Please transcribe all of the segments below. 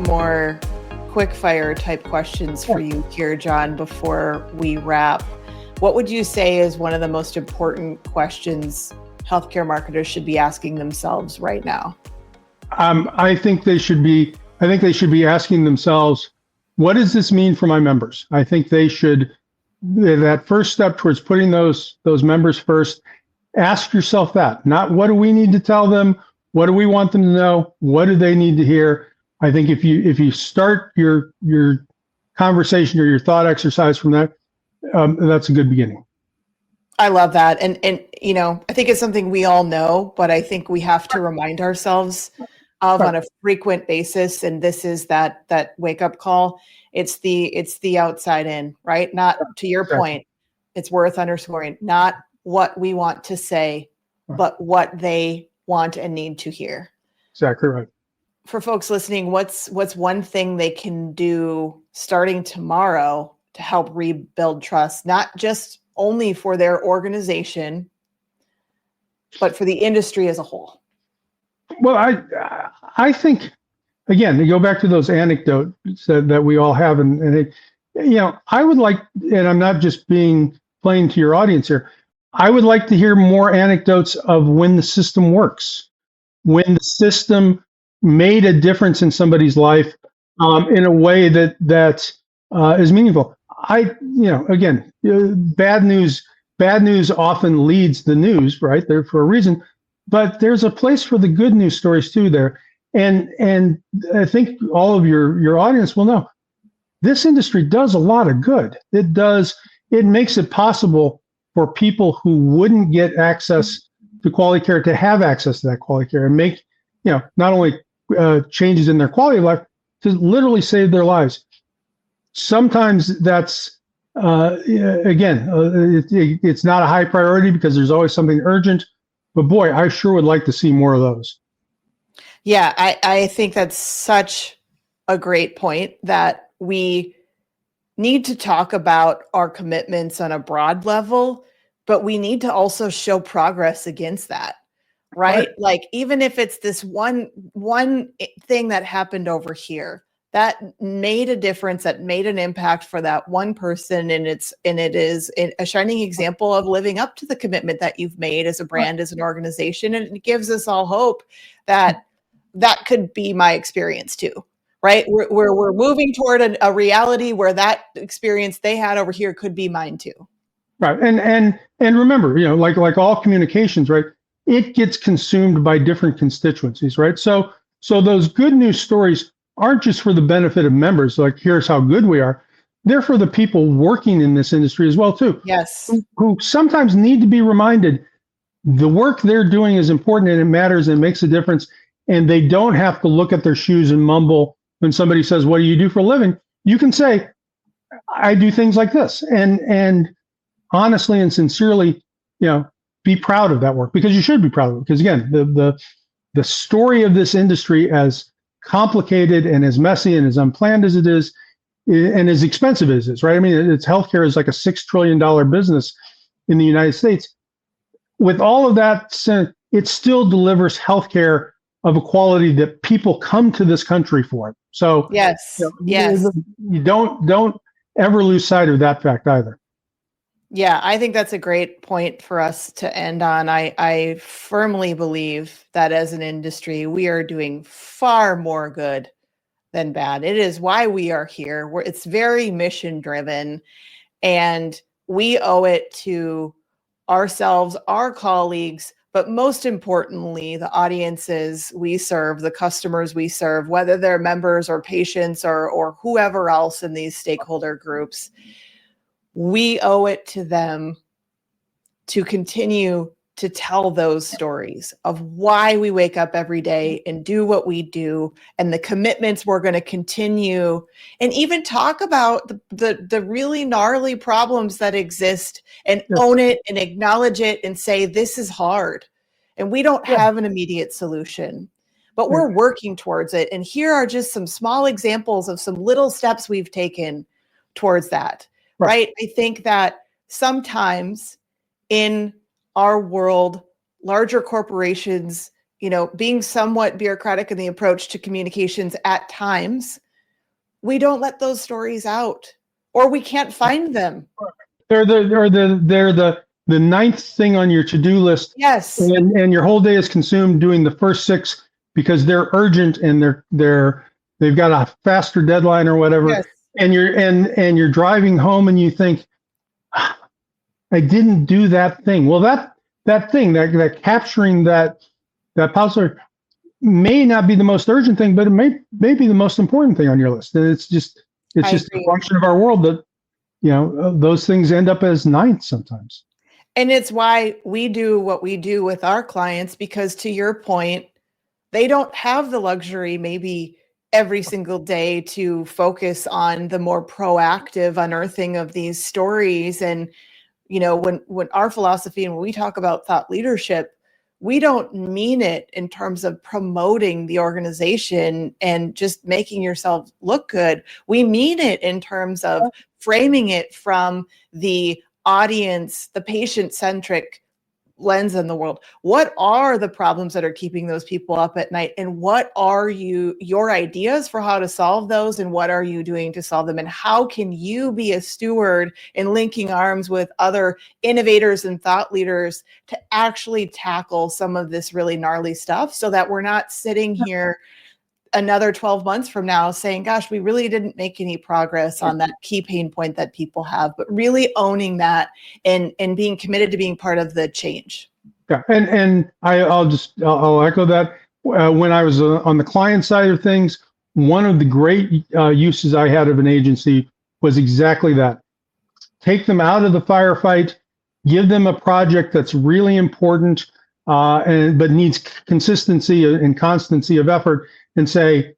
more quickfire type questions for you here, Jon, before we wrap. What would you say is one of the most important questions healthcare marketers should be asking themselves right now? I think they should be asking themselves, what does this mean for my members? I think they should, that first step towards putting those members first, ask yourself that, not what do we need to tell them? What do we want them to know? What do they need to hear? I think if you start your conversation or your thought exercise from that, that's a good beginning. I love that. And you know, I think it's something we all know, but I think we have to remind ourselves of on a frequent basis. And this is that wake up call. It's the outside in, right? Not, to your point, it's worth underscoring, not what we want to say, but what they want and need to hear. Exactly right. For folks listening, what's one thing they can do starting tomorrow to help rebuild trust, not just only for their organization, but for the industry as a whole? Well, I think, again, to go back to those anecdotes that we all have, and I would like, and I'm not just being plain to your audience here, I would like to hear more anecdotes of when the system works, when the system made a difference in somebody's life in a way that is meaningful. Again, bad news often leads the news, right? There for a reason, but there's a place for the good news stories too there. And I think all of your audience will know this industry does a lot of good. It makes it possible for people who wouldn't get access to quality care to have access to that quality care and make, not only changes in their quality of life, to literally save their lives. Sometimes that's, it's not a high priority because there's always something urgent, but boy, I sure would like to see more of those. Yeah, I think that's such a great point, that we need to talk about our commitments on a broad level, but we need to also show progress against that, right? Like, even if it's this one thing that happened over here that made a difference, that made an impact for that one person, and it is a shining example of living up to the commitment that you've made as a brand, as an organization, and it gives us all hope that could be my experience too, right? We're moving toward a reality where that experience they had over here could be mine too. Right, and remember, like all communications, right? It gets consumed by different constituencies, right? So those good news stories aren't just for the benefit of members, like here's how good we are. They're for the people working in this industry as well too. Yes. Who sometimes need to be reminded the work they're doing is important and it matters and makes a difference. And they don't have to look at their shoes and mumble when somebody says, what do you do for a living? You can say, I do things like this. And honestly and sincerely, be proud of that work, because you should be proud of it. Because again, the story of this industry, as complicated and as messy and as unplanned as it is, and as expensive as it is, right? I mean, it's healthcare is like a $6 trillion business in the United States. With all of that said, it still delivers healthcare of a quality that people come to this country for. So yes, you don't ever lose sight of that fact either. Yeah, I think that's a great point for us to end on. I firmly believe that as an industry, we are doing far more good than bad. It is why we are here. It's very mission driven, and we owe it to ourselves, our colleagues, but most importantly, the audiences we serve, the customers we serve, whether they're members or patients or whoever else in these stakeholder groups. We owe it to them to continue to tell those stories of why we wake up every day and do what we do, and the commitments we're going to continue, and even talk about the really gnarly problems that exist, and own it and acknowledge it and say, this is hard and we don't have an immediate solution, but we're working towards it. And here are just some small examples of some little steps we've taken towards that. Right. I think that sometimes in our world, larger corporations, being somewhat bureaucratic in the approach to communications at times, we don't let those stories out, or we can't find them. They're the ninth thing on your to-do list. Yes. And your whole day is consumed doing the first 6 because they're urgent and they've got a faster deadline or whatever. Yes. And you're driving home and you think, I didn't do that thing. Well, that thing, that capturing that puzzle may not be the most urgent thing, but it may be the most important thing on your list. And it's just a function of our world that, those things end up as ninth sometimes. And it's why we do what we do with our clients, because to your point, they don't have the luxury maybe every single day to focus on the more proactive unearthing of these stories. And, when our philosophy and when we talk about thought leadership, we don't mean it in terms of promoting the organization and just making yourself look good. We mean it in terms of framing it from the audience, the patient-centric lens in the world. What are the problems that are keeping those people up at night? And what are your ideas for how to solve those? And what are you doing to solve them? And how can you be a steward in linking arms with other innovators and thought leaders to actually tackle some of this really gnarly stuff, so that we're not sitting here another 12 months from now saying, gosh, we really didn't make any progress on that key pain point that people have, but really owning that and being committed to being part of the change. Yeah. And I'll echo that. When I was on the client side of things, one of the great uses I had of an agency was exactly that. Take them out of the firefight, give them a project that's really important, but needs consistency and constancy of effort, and say,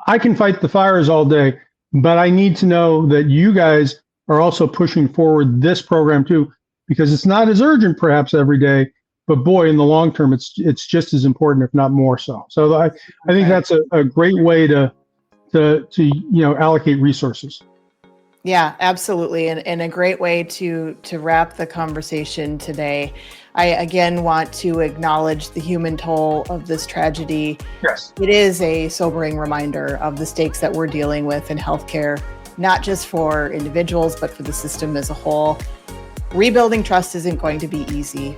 I can fight the fires all day, but I need to know that you guys are also pushing forward this program too, because it's not as urgent perhaps every day, but boy, in the long term, it's just as important, if not more so. So I think that's a great way to allocate resources. Yeah, absolutely. And a great way to wrap the conversation today. I again want to acknowledge the human toll of this tragedy. Yes. It is a sobering reminder of the stakes that we're dealing with in healthcare, not just for individuals, but for the system as a whole. Rebuilding trust isn't going to be easy.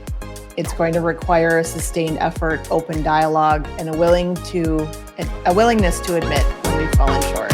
It's going to require a sustained effort, open dialogue, and a willingness to admit when we've fallen short.